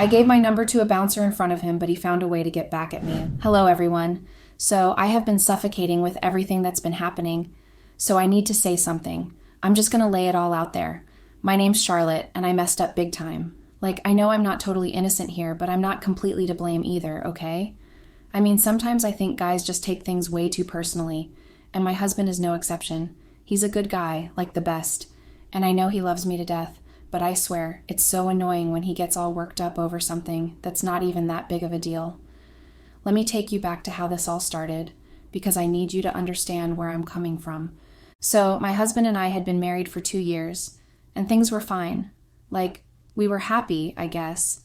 I gave my number to a bouncer in front of him, but he found a way to get back at me. Hello, everyone. So I have been suffocating with everything that's been happening, so I need to say something. I'm just going to lay it all out there. My name's Charlotte, and I messed up big time. I know I'm not totally innocent here, but I'm not completely to blame either, okay? I mean, sometimes I think guys just take things way too personally, and my husband is no exception. He's a good guy, like the best, and I know he loves me to death, but I swear, it's so annoying when he gets all worked up over something that's not even that big of a deal. Let me take you back to how this all started, because I need you to understand where I'm coming from. So, my husband and I had been married for 2 years, and things were fine. We were happy, I guess.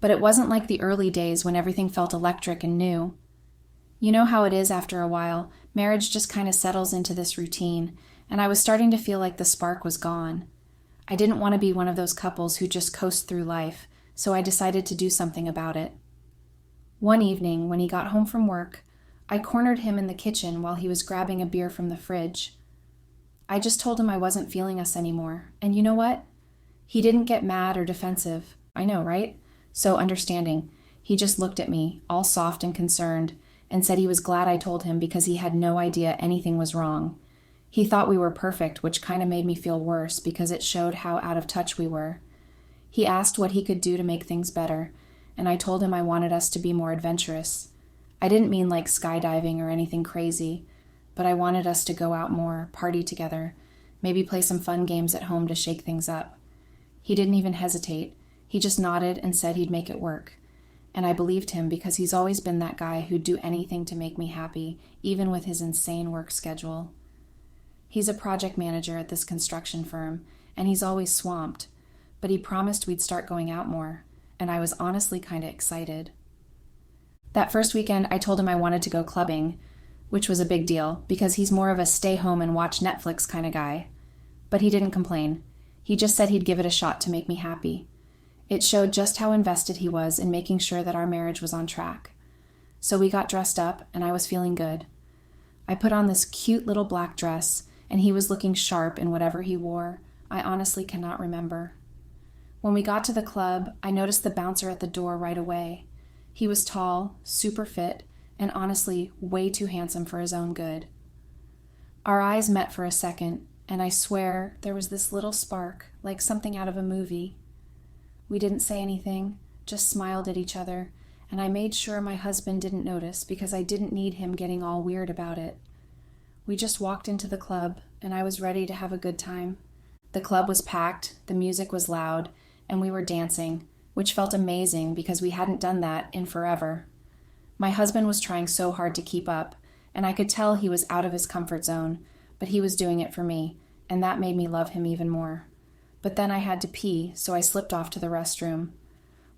But it wasn't like the early days when everything felt electric and new. You know how it is after a while, marriage just kind of settles into this routine, and I was starting to feel like the spark was gone. I didn't want to be one of those couples who just coast through life, so I decided to do something about it. One evening, when he got home from work, I cornered him in the kitchen while he was grabbing a beer from the fridge. I just told him I wasn't feeling us anymore, and you know what? He didn't get mad or defensive. I know, right? So understanding. He just looked at me, all soft and concerned, and said he was glad I told him because he had no idea anything was wrong. He thought we were perfect, which kind of made me feel worse because it showed how out of touch we were. He asked what he could do to make things better, and I told him I wanted us to be more adventurous. I didn't mean like skydiving or anything crazy, but I wanted us to go out more, party together, maybe play some fun games at home to shake things up. He didn't even hesitate. He just nodded and said he'd make it work. And I believed him because he's always been that guy who'd do anything to make me happy, even with his insane work schedule. He's a project manager at this construction firm, and he's always swamped, but he promised we'd start going out more, and I was honestly kind of excited. That first weekend, I told him I wanted to go clubbing, which was a big deal because he's more of a stay home and watch Netflix kind of guy. But he didn't complain. He just said he'd give it a shot to make me happy. It showed just how invested he was in making sure that our marriage was on track. So we got dressed up, and I was feeling good. I put on this cute little black dress, and he was looking sharp in whatever he wore. I honestly cannot remember. When we got to the club, I noticed the bouncer at the door right away. He was tall, super fit, and honestly way too handsome for his own good. Our eyes met for a second, and I swear there was this little spark, like something out of a movie. We didn't say anything, just smiled at each other, and I made sure my husband didn't notice because I didn't need him getting all weird about it. We just walked into the club, and I was ready to have a good time. The club was packed, the music was loud, and we were dancing, which felt amazing because we hadn't done that in forever. My husband was trying so hard to keep up, and I could tell he was out of his comfort zone, but he was doing it for me, and that made me love him even more. But then I had to pee, so I slipped off to the restroom.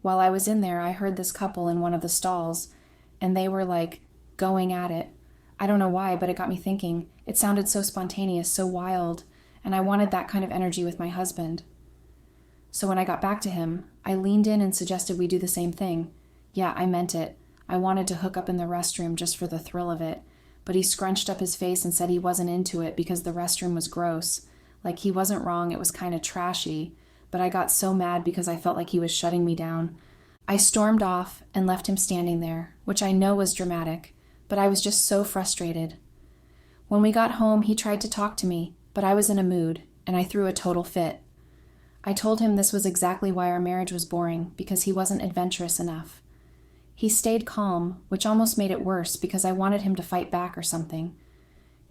While I was in there, I heard this couple in one of the stalls, and they were going at it. I don't know why, but it got me thinking. It sounded so spontaneous, so wild, and I wanted that kind of energy with my husband. So when I got back to him, I leaned in and suggested we do the same thing. Yeah, I meant it. I wanted to hook up in the restroom just for the thrill of it, but he scrunched up his face and said he wasn't into it because the restroom was gross. He wasn't wrong, it was kind of trashy, but I got so mad because I felt like he was shutting me down. I stormed off and left him standing there, which I know was dramatic, but I was just so frustrated. When we got home, he tried to talk to me, but I was in a mood, and I threw a total fit. I told him this was exactly why our marriage was boring, because he wasn't adventurous enough. He stayed calm, which almost made it worse because I wanted him to fight back or something.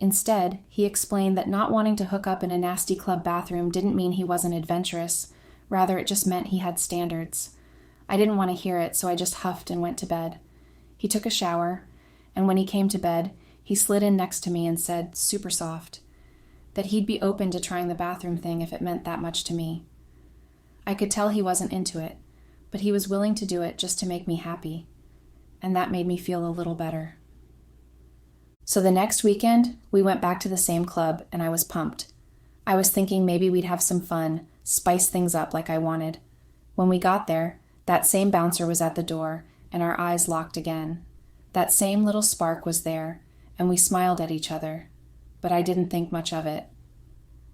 Instead, he explained that not wanting to hook up in a nasty club bathroom didn't mean he wasn't adventurous. Rather, it just meant he had standards. I didn't want to hear it, so I just huffed and went to bed. He took a shower, and when he came to bed, he slid in next to me and said, super soft, that he'd be open to trying the bathroom thing if it meant that much to me. I could tell he wasn't into it, but he was willing to do it just to make me happy, and that made me feel a little better. So the next weekend, we went back to the same club, and I was pumped. I was thinking maybe we'd have some fun, spice things up like I wanted. When we got there, that same bouncer was at the door, and our eyes locked again. That same little spark was there, and we smiled at each other, but I didn't think much of it.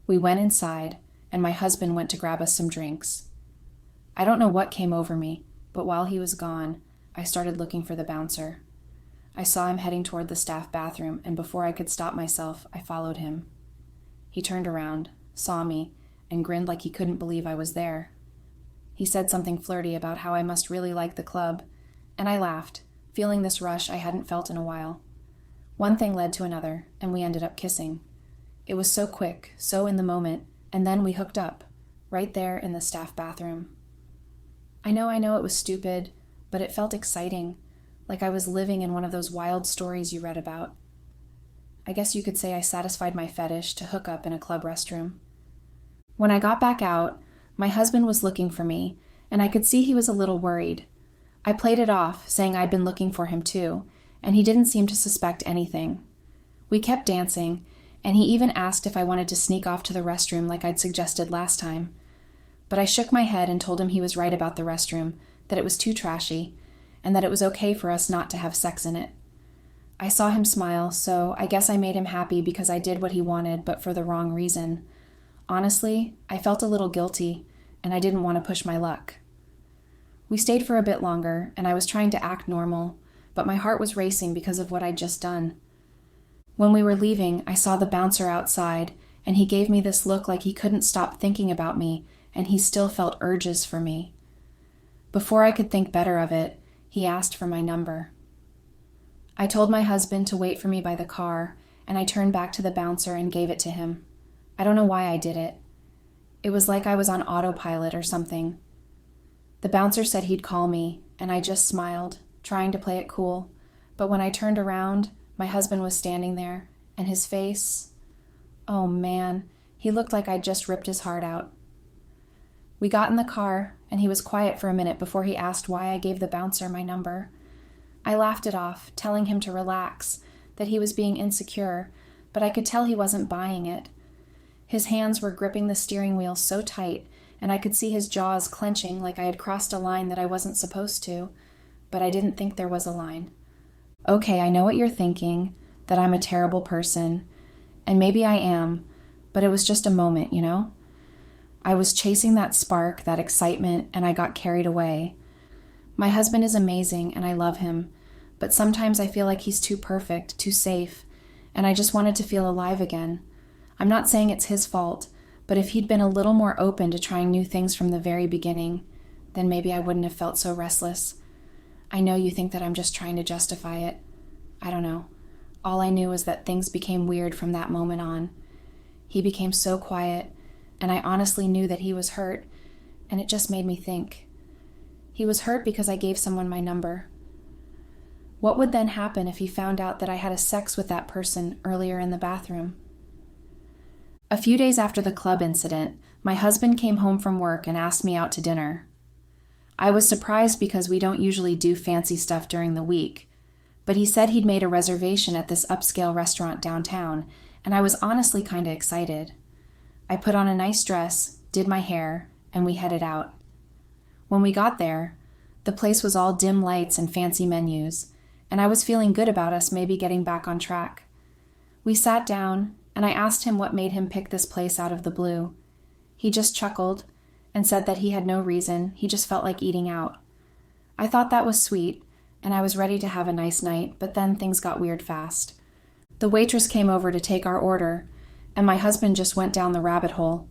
We went inside, and my husband went to grab us some drinks. I don't know what came over me, but while he was gone, I started looking for the bouncer. I saw him heading toward the staff bathroom, and before I could stop myself, I followed him. He turned around, saw me, and grinned like he couldn't believe I was there. He said something flirty about how I must really like the club, and I laughed, feeling this rush I hadn't felt in a while. One thing led to another, and we ended up kissing. It was so quick, so in the moment, and then we hooked up, right there in the staff bathroom. I know it was stupid, but it felt exciting, like I was living in one of those wild stories you read about. I guess you could say I satisfied my fetish to hook up in a club restroom. When I got back out, my husband was looking for me, and I could see he was a little worried. I played it off, saying I'd been looking for him too, and he didn't seem to suspect anything. We kept dancing, and he even asked if I wanted to sneak off to the restroom like I'd suggested last time. But I shook my head and told him he was right about the restroom, that it was too trashy, and that it was okay for us not to have sex in it. I saw him smile, so I guess I made him happy because I did what he wanted, but for the wrong reason. Honestly, I felt a little guilty, and I didn't want to push my luck. We stayed for a bit longer, and I was trying to act normal, but my heart was racing because of what I'd just done. When we were leaving, I saw the bouncer outside, and he gave me this look like he couldn't stop thinking about me, and he still felt urges for me. Before I could think better of it, he asked for my number. I told my husband to wait for me by the car, and I turned back to the bouncer and gave it to him. I don't know why I did it. It was like I was on autopilot or something. The bouncer said he'd call me, and I just smiled, trying to play it cool. But when I turned around, my husband was standing there, and his face... oh man, he looked like I'd just ripped his heart out. We got in the car, and he was quiet for a minute before he asked why I gave the bouncer my number. I laughed it off, telling him to relax, that he was being insecure, but I could tell he wasn't buying it. His hands were gripping the steering wheel so tight, and I could see his jaws clenching like I had crossed a line that I wasn't supposed to, but I didn't think there was a line. Okay, I know what you're thinking, that I'm a terrible person, and maybe I am, but it was just a moment, you know? I was chasing that spark, that excitement, and I got carried away. My husband is amazing, and I love him, but sometimes I feel like he's too perfect, too safe, and I just wanted to feel alive again. I'm not saying it's his fault, but if he'd been a little more open to trying new things from the very beginning, then maybe I wouldn't have felt so restless. I know you think that I'm just trying to justify it. I don't know. All I knew was that things became weird from that moment on. He became so quiet, and I honestly knew that he was hurt, and it just made me think. He was hurt because I gave someone my number. What would then happen if he found out that I had a sex with that person earlier in the bathroom? A few days after the club incident, my husband came home from work and asked me out to dinner. I was surprised because we don't usually do fancy stuff during the week, but he said he'd made a reservation at this upscale restaurant downtown, and I was honestly kind of excited. I put on a nice dress, did my hair, and we headed out. When we got there, the place was all dim lights and fancy menus, and I was feeling good about us maybe getting back on track. We sat down, and I asked him what made him pick this place out of the blue. He just chuckled and said that he had no reason, he just felt like eating out. I thought that was sweet, and I was ready to have a nice night, but then things got weird fast. The waitress came over to take our order, and my husband just went down the rabbit hole.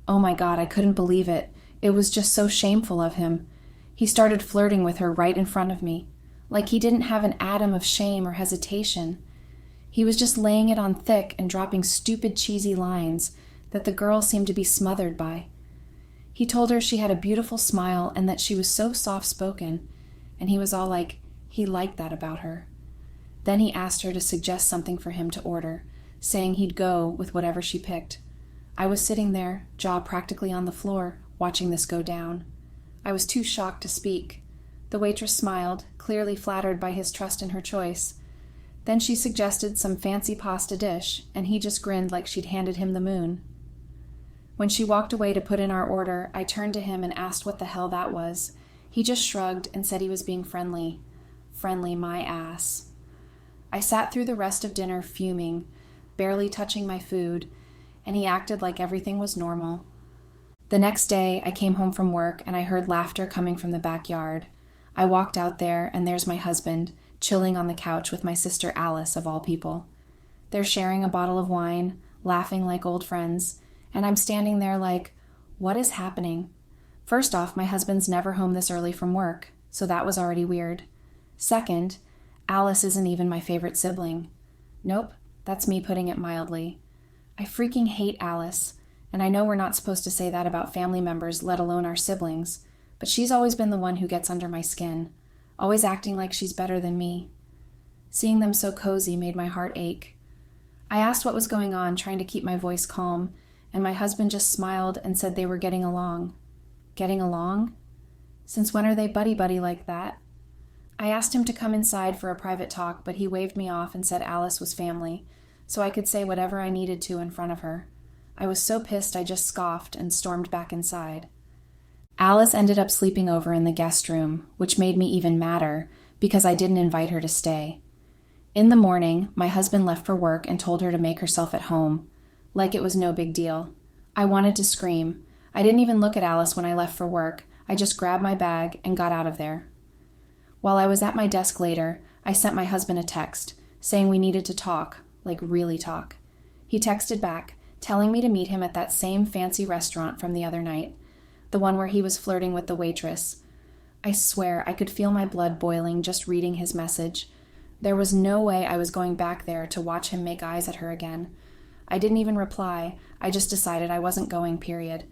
Oh my God, I couldn't believe it. It was just so shameful of him. He started flirting with her right in front of me, like he didn't have an atom of shame or hesitation. He was just laying it on thick and dropping stupid, cheesy lines that the girl seemed to be smothered by. He told her she had a beautiful smile and that she was so soft-spoken, and he was all like, he liked that about her. Then he asked her to suggest something for him to order, saying he'd go with whatever she picked. I was sitting there, jaw practically on the floor, watching this go down. I was too shocked to speak. The waitress smiled, clearly flattered by his trust in her choice. Then she suggested some fancy pasta dish, and he just grinned like she'd handed him the moon. When she walked away to put in our order, I turned to him and asked what the hell that was. He just shrugged and said he was being friendly. Friendly, my ass. I sat through the rest of dinner fuming, barely touching my food, and he acted like everything was normal. The next day, I came home from work and I heard laughter coming from the backyard. I walked out there, and there's my husband, chilling on the couch with my sister Alice, of all people. They're sharing a bottle of wine, laughing like old friends, and I'm standing there like, what is happening? First off, my husband's never home this early from work, so that was already weird. Second, Alice isn't even my favorite sibling. Nope, that's me putting it mildly. I freaking hate Alice, and I know we're not supposed to say that about family members, let alone our siblings, but she's always been the one who gets under my skin, always acting like she's better than me. Seeing them so cozy made my heart ache. I asked what was going on, trying to keep my voice calm, and my husband just smiled and said they were getting along. Getting along? Since when are they buddy-buddy like that? I asked him to come inside for a private talk, but he waved me off and said Alice was family, so I could say whatever I needed to in front of her. I was so pissed I just scoffed and stormed back inside. Alice ended up sleeping over in the guest room, which made me even madder because I didn't invite her to stay. In the morning, my husband left for work and told her to make herself at home, like it was no big deal. I wanted to scream. I didn't even look at Alice when I left for work. I just grabbed my bag and got out of there. While I was at my desk later, I sent my husband a text, saying we needed to talk, like really talk. He texted back, telling me to meet him at that same fancy restaurant from the other night, the one where he was flirting with the waitress. I swear I could feel my blood boiling just reading his message. There was no way I was going back there to watch him make eyes at her again. I didn't even reply. I just decided I wasn't going, period.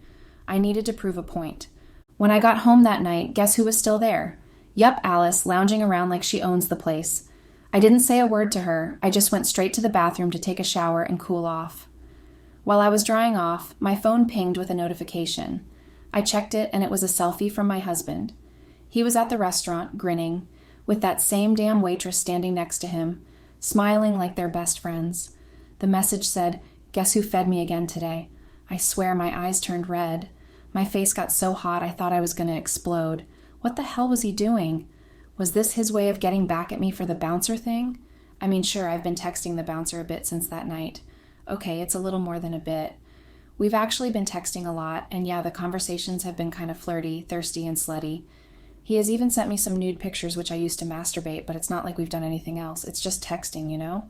I needed to prove a point. When I got home that night, guess who was still there? Yup, Alice, lounging around like she owns the place. I didn't say a word to her. I just went straight to the bathroom to take a shower and cool off. While I was drying off, my phone pinged with a notification. I checked it, and it was a selfie from my husband. He was at the restaurant, grinning, with that same damn waitress standing next to him, smiling like they're best friends. The message said, "Guess who fed me again today?" I swear my eyes turned red. My face got so hot I thought I was going to explode. What the hell was he doing? Was this his way of getting back at me for the bouncer thing? I mean, sure, I've been texting the bouncer a bit since that night. Okay, it's a little more than a bit. We've actually been texting a lot, and yeah, the conversations have been kind of flirty, thirsty, and slutty. He has even sent me some nude pictures which I used to masturbate, but it's not like we've done anything else. It's just texting, you know?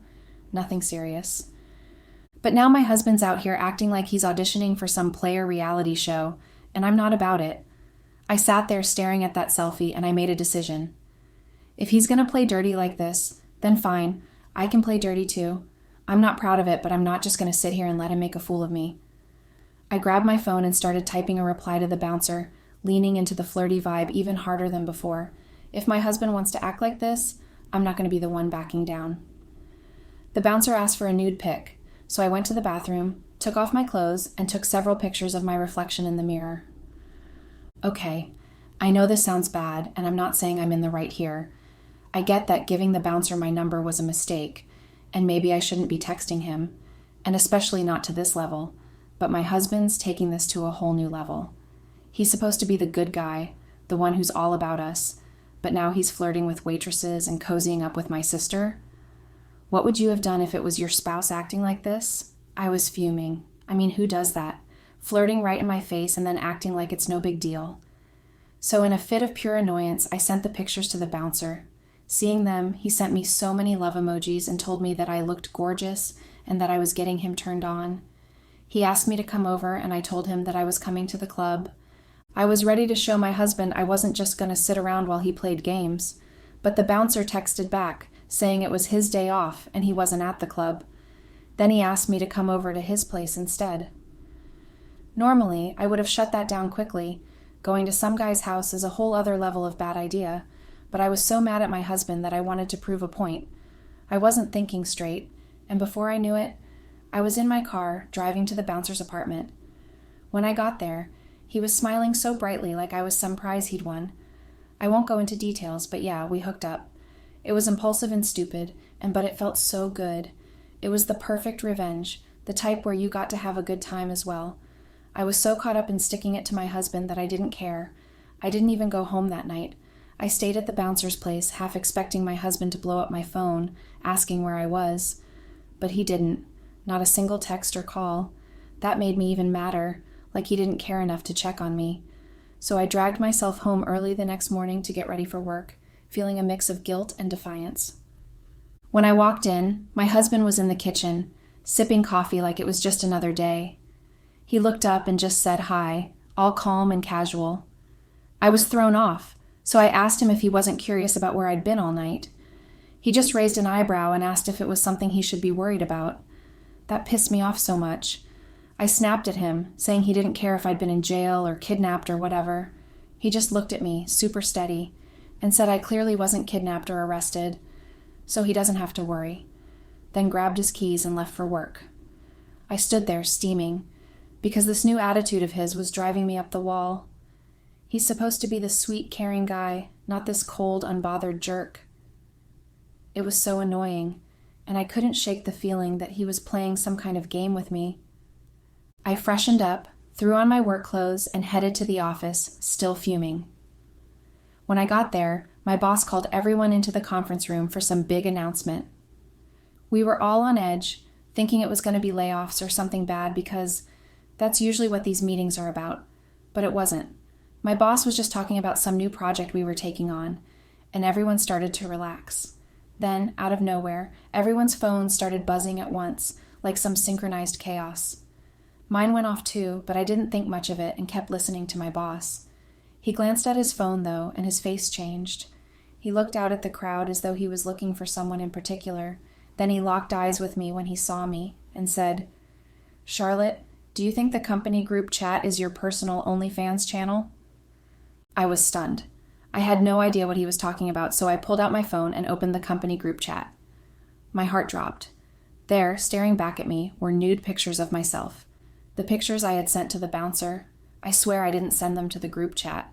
Nothing serious. But now my husband's out here acting like he's auditioning for some player reality show, and I'm not about it. I sat there staring at that selfie, and I made a decision. If he's gonna play dirty like this, then fine. I can play dirty too. I'm not proud of it, but I'm not just gonna sit here and let him make a fool of me. I grabbed my phone and started typing a reply to the bouncer, leaning into the flirty vibe even harder than before. If my husband wants to act like this, I'm not gonna be the one backing down. The bouncer asked for a nude pic, so I went to the bathroom, took off my clothes, and took several pictures of my reflection in the mirror. Okay, I know this sounds bad, and I'm not saying I'm in the right here. I get that giving the bouncer my number was a mistake, and maybe I shouldn't be texting him, and especially not to this level, but my husband's taking this to a whole new level. He's supposed to be the good guy, the one who's all about us, but now he's flirting with waitresses and cozying up with my sister. What would you have done if it was your spouse acting like this? I was fuming. I mean, who does that? Flirting right in my face and then acting like it's no big deal. So in a fit of pure annoyance, I sent the pictures to the bouncer. Seeing them, he sent me so many love emojis and told me that I looked gorgeous and that I was getting him turned on. He asked me to come over, and I told him that I was coming to the club. I was ready to show my husband I wasn't just going to sit around while he played games, but the bouncer texted back, saying it was his day off and he wasn't at the club. Then he asked me to come over to his place instead. Normally, I would have shut that down quickly. Going to some guy's house is a whole other level of bad idea, but I was so mad at my husband that I wanted to prove a point. I wasn't thinking straight, and before I knew it, I was in my car, driving to the bouncer's apartment. When I got there, he was smiling so brightly like I was some prize he'd won. I won't go into details, but yeah, we hooked up. It was impulsive and stupid, but it felt so good. It was the perfect revenge, the type where you got to have a good time as well. I was so caught up in sticking it to my husband that I didn't care. I didn't even go home that night. I stayed at the bouncer's place, half expecting my husband to blow up my phone, asking where I was. But he didn't. Not a single text or call. That made me even madder, like he didn't care enough to check on me. so I dragged myself home early the next morning to get ready for work, feeling a mix of guilt and defiance. When I walked in, my husband was in the kitchen, sipping coffee like it was just another day. He looked up and just said hi, all calm and casual. I was thrown off, so I asked him if he wasn't curious about where I'd been all night. He just raised an eyebrow and asked if it was something he should be worried about. That pissed me off so much. I snapped at him, saying he didn't care if I'd been in jail or kidnapped or whatever. He just looked at me, super steady, and said I clearly wasn't kidnapped or arrested, so he doesn't have to worry, then grabbed his keys and left for work. I stood there steaming, because this new attitude of his was driving me up the wall. He's supposed to be the sweet, caring guy, not this cold, unbothered jerk. It was so annoying, and I couldn't shake the feeling that he was playing some kind of game with me. I freshened up, threw on my work clothes, and headed to the office, still fuming. When I got there, my boss called everyone into the conference room for some big announcement. We were all on edge, thinking it was going to be layoffs or something bad because that's usually what these meetings are about, but it wasn't. My boss was just talking about some new project we were taking on, and everyone started to relax. Then, out of nowhere, everyone's phones started buzzing at once, like some synchronized chaos. Mine went off too, but I didn't think much of it and kept listening to my boss. He glanced at his phone, though, and his face changed. He looked out at the crowd as though he was looking for someone in particular. Then he locked eyes with me when he saw me and said, "Charlotte, do you think the company group chat is your personal OnlyFans channel?" I was stunned. I had no idea what he was talking about, so I pulled out my phone and opened the company group chat. My heart dropped. There, staring back at me, were nude pictures of myself. The pictures I had sent to the bouncer. I swear I didn't send them to the group chat.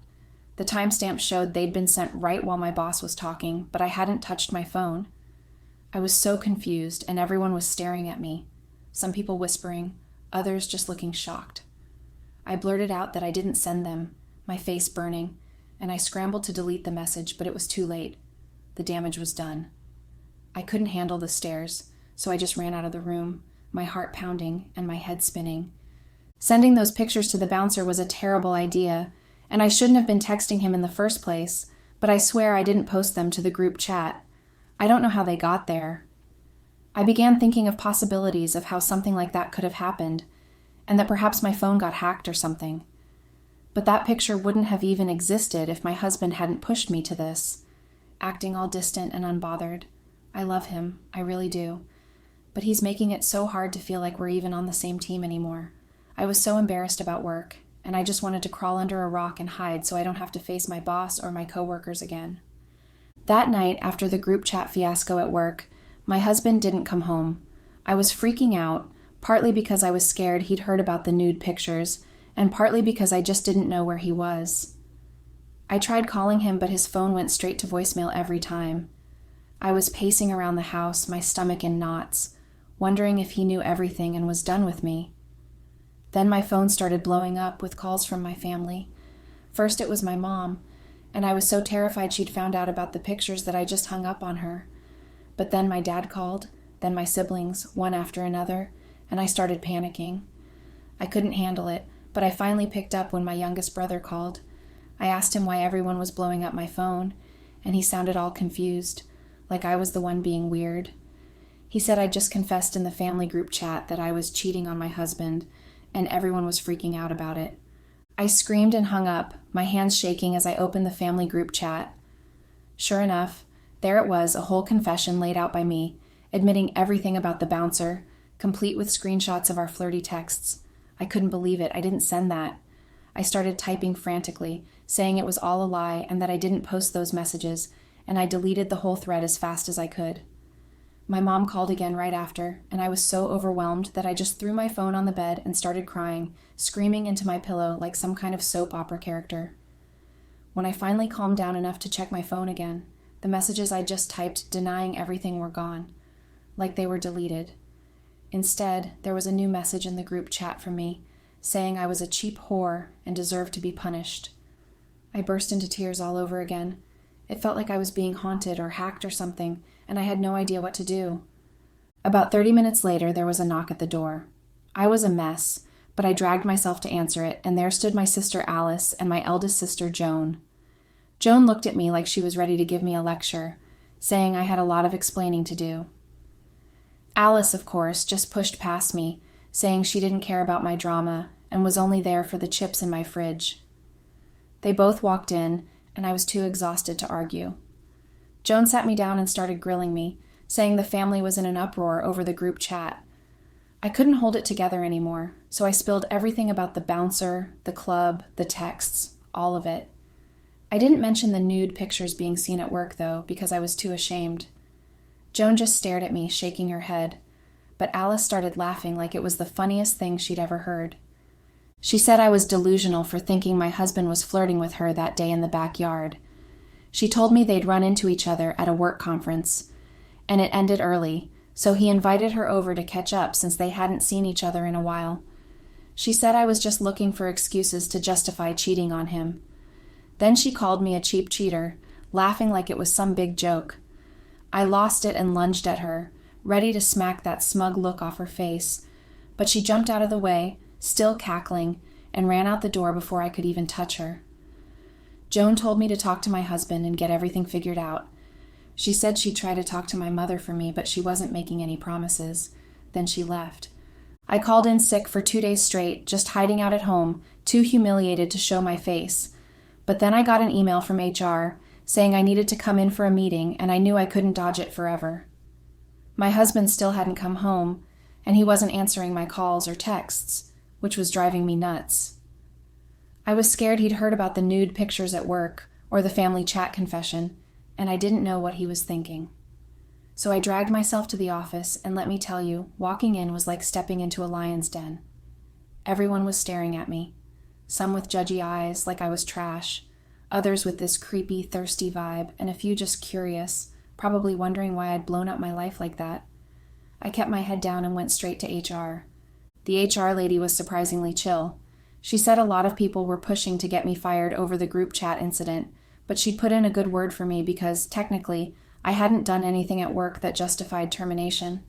The timestamp showed they'd been sent right while my boss was talking, but I hadn't touched my phone. I was so confused, and everyone was staring at me. Some people whispering, others just looking shocked. I blurted out that I didn't send them, my face burning, and I scrambled to delete the message, but it was too late. The damage was done. I couldn't handle the stares, so I just ran out of the room, my heart pounding and my head spinning. Sending those pictures to the bouncer was a terrible idea, and I shouldn't have been texting him in the first place, but I swear I didn't post them to the group chat. I don't know how they got there. I began thinking of possibilities of how something like that could have happened, and that perhaps my phone got hacked or something. But that picture wouldn't have even existed if my husband hadn't pushed me to this, acting all distant and unbothered. I love him, I really do. But he's making it so hard to feel like we're even on the same team anymore. I was so embarrassed about work, and I just wanted to crawl under a rock and hide so I don't have to face my boss or my coworkers again. That night, after the group chat fiasco at work, my husband didn't come home. I was freaking out, partly because I was scared he'd heard about the nude pictures, and partly because I just didn't know where he was. I tried calling him, but his phone went straight to voicemail every time. I was pacing around the house, my stomach in knots, wondering if he knew everything and was done with me. Then my phone started blowing up with calls from my family. First it was my mom, and I was so terrified she'd found out about the pictures that I just hung up on her. But then my dad called, then my siblings, one after another, and I started panicking. I couldn't handle it, but I finally picked up when my youngest brother called. I asked him why everyone was blowing up my phone, and he sounded all confused, like I was the one being weird. He said I'd just confessed in the family group chat that I was cheating on my husband, and everyone was freaking out about it. I screamed and hung up, my hands shaking as I opened the family group chat. Sure enough, there it was, a whole confession laid out by me, admitting everything about the bouncer, complete with screenshots of our flirty texts. I couldn't believe it. I didn't send that. I started typing frantically, saying it was all a lie and that I didn't post those messages, and I deleted the whole thread as fast as I could. My mom called again right after, and I was so overwhelmed that I just threw my phone on the bed and started crying, screaming into my pillow like some kind of soap opera character. When I finally calmed down enough to check my phone again, the messages I just typed denying everything were gone, like they were deleted. Instead, there was a new message in the group chat from me, saying I was a cheap whore and deserved to be punished. I burst into tears all over again. It felt like I was being haunted or hacked or something, and I had no idea what to do. About 30 minutes later, there was a knock at the door. I was a mess, but I dragged myself to answer it, and there stood my sister Alice and my eldest sister Joan. Joan looked at me like she was ready to give me a lecture, saying I had a lot of explaining to do. Alice, of course, just pushed past me, saying she didn't care about my drama and was only there for the chips in my fridge. They both walked in, and I was too exhausted to argue. Joan sat me down and started grilling me, saying the family was in an uproar over the group chat. I couldn't hold it together anymore, so I spilled everything about the bouncer, the club, the texts, all of it. I didn't mention the nude pictures being seen at work, though, because I was too ashamed. Joan just stared at me, shaking her head, but Alice started laughing like it was the funniest thing she'd ever heard. She said I was delusional for thinking my husband was flirting with her that day in the backyard. She told me they'd run into each other at a work conference, and it ended early, so he invited her over to catch up since they hadn't seen each other in a while. She said I was just looking for excuses to justify cheating on him. Then she called me a cheap cheater, laughing like it was some big joke. I lost it and lunged at her, ready to smack that smug look off her face, but she jumped out of the way, still cackling, and ran out the door before I could even touch her. Joan told me to talk to my husband and get everything figured out. She said she'd try to talk to my mother for me, but she wasn't making any promises. Then she left. I called in sick for 2 days straight, just hiding out at home, too humiliated to show my face. But then I got an email from HR saying I needed to come in for a meeting, and I knew I couldn't dodge it forever. My husband still hadn't come home, and he wasn't answering my calls or texts, which was driving me nuts. I was scared he'd heard about the nude pictures at work or the family chat confession, and I didn't know what he was thinking. So I dragged myself to the office, and let me tell you, walking in was like stepping into a lion's den. Everyone was staring at me, some with judgy eyes like I was trash, others with this creepy, thirsty vibe, and a few just curious, probably wondering why I'd blown up my life like that. I kept my head down and went straight to HR. The HR lady was surprisingly chill. She said a lot of people were pushing to get me fired over the group chat incident, but she'd put in a good word for me because, technically, I hadn't done anything at work that justified termination.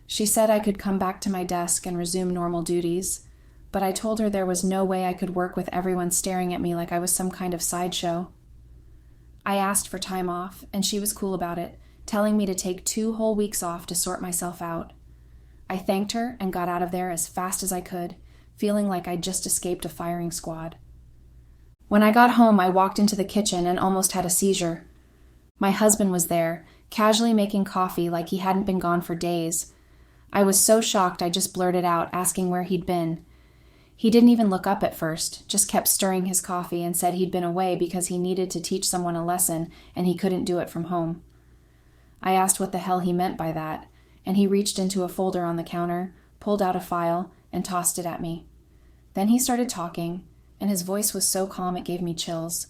She said I could come back to my desk and resume normal duties, but I told her there was no way I could work with everyone staring at me like I was some kind of sideshow. I asked for time off, and she was cool about it, telling me to take 2 whole weeks off to sort myself out. I thanked her and got out of there as fast as I could, feeling like I'd just escaped a firing squad. When I got home, I walked into the kitchen and almost had a seizure. My husband was there, casually making coffee like he hadn't been gone for days. I was so shocked I just blurted out, asking where he'd been. He didn't even look up at first, just kept stirring his coffee and said he'd been away because he needed to teach someone a lesson and he couldn't do it from home. I asked what the hell he meant by that, and he reached into a folder on the counter, pulled out a file, and tossed it at me. Then he started talking, and his voice was so calm it gave me chills.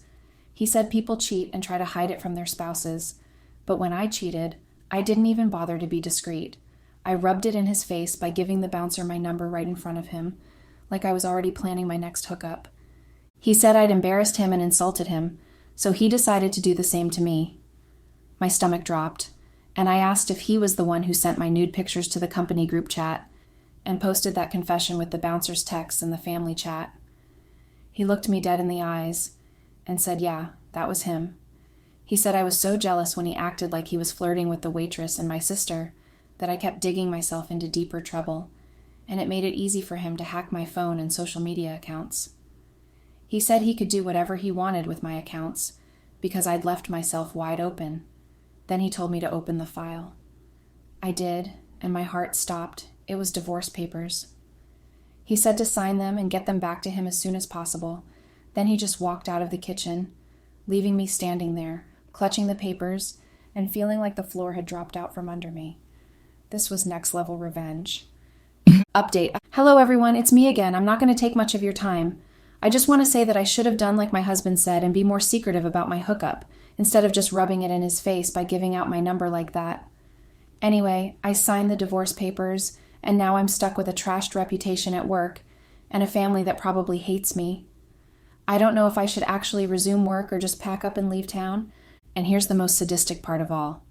He said people cheat and try to hide it from their spouses, but when I cheated, I didn't even bother to be discreet. I rubbed it in his face by giving the bouncer my number right in front of him, like I was already planning my next hookup. He said I'd embarrassed him and insulted him, so he decided to do the same to me. My stomach dropped, and I asked if he was the one who sent my nude pictures to the company group chat and posted that confession with the bouncer's text in the family chat. He looked me dead in the eyes and said, yeah, that was him. He said I was so jealous when he acted like he was flirting with the waitress and my sister that I kept digging myself into deeper trouble, and it made it easy for him to hack my phone and social media accounts. He said he could do whatever he wanted with my accounts because I'd left myself wide open. Then he told me to open the file. I did, and my heart stopped. It was divorce papers. He said to sign them and get them back to him as soon as possible. Then he just walked out of the kitchen, leaving me standing there, clutching the papers and feeling like the floor had dropped out from under me. This was next-level revenge. Update. Hello, everyone. It's me again. I'm not going to take much of your time. I just want to say that I should have done like my husband said and be more secretive about my hookup, instead of just rubbing it in his face by giving out my number like that. Anyway, I signed the divorce papers, and now I'm stuck with a trashed reputation at work and a family that probably hates me. I don't know if I should actually resume work or just pack up and leave town. And here's the most sadistic part of all.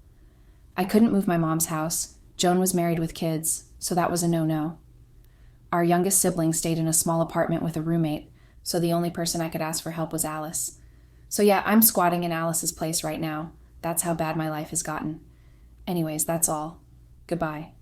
I couldn't move my mom's house. Joan was married with kids, so that was a no-no. Our youngest sibling stayed in a small apartment with a roommate, so the only person I could ask for help was Alice. So yeah, I'm squatting in Alice's place right now. That's how bad my life has gotten. Anyways, that's all. Goodbye.